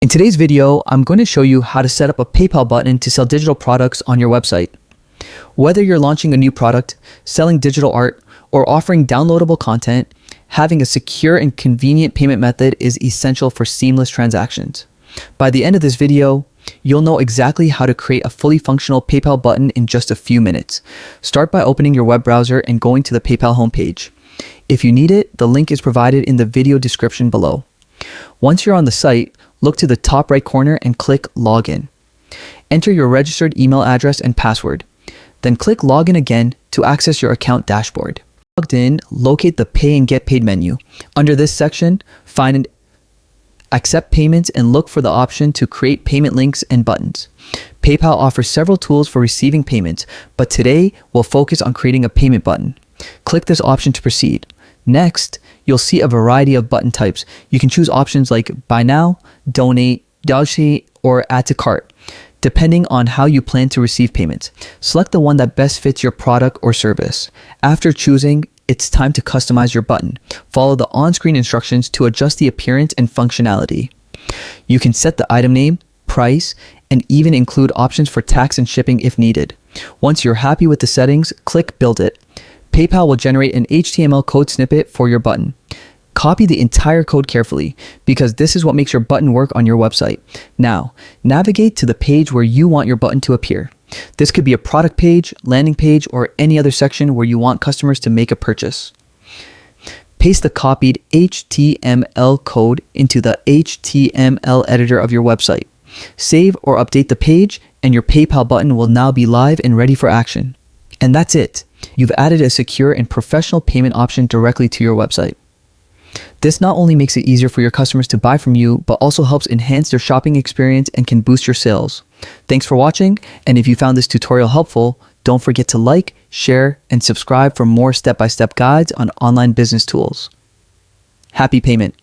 In today's video, I'm going to show you how to set up a PayPal button to sell digital products on your website. Whether you're launching a new product, selling digital art, or offering downloadable content, having a secure and convenient payment method is essential for seamless transactions. By the end of this video, you'll know exactly how to create a fully functional PayPal button in just a few minutes. Start by opening your web browser and going to the PayPal homepage. If you need it, the link is provided in the video description below. Once you're on the site, look to the top right corner and click Login. Enter your registered email address and password. Then click Login again to access your account dashboard. Logged in, locate the Pay and Get Paid menu. Under this section, find Accept Payments and look for the option to create payment links and buttons. PayPal offers several tools for receiving payments, but today we'll focus on creating a payment button. Click this option to proceed. Next, you'll see a variety of button types. You can choose options like Buy Now, Donate, or Add to Cart, depending on how you plan to receive payments. Select the one that best fits your product or service. After choosing, it's time to customize your button. Follow the on-screen instructions to adjust the appearance and functionality. You can set the item name, price, and even include options for tax and shipping if needed. Once you're happy with the settings, click Build It. PayPal will generate an HTML code snippet for your button. Copy the entire code carefully, because this is what makes your button work on your website. Now, navigate to the page where you want your button to appear. This could be a product page, landing page, or any other section where you want customers to make a purchase. Paste the copied HTML code into the HTML editor of your website. Save or update the page, and your PayPal button will now be live and ready for action. And that's it. You've added a secure and professional payment option directly to your website. This not only makes it easier for your customers to buy from you, but also helps enhance their shopping experience and can boost your sales. Thanks for watching, and if you found this tutorial helpful, don't forget to like, share, and subscribe for more step-by-step guides on online business tools. Happy payment!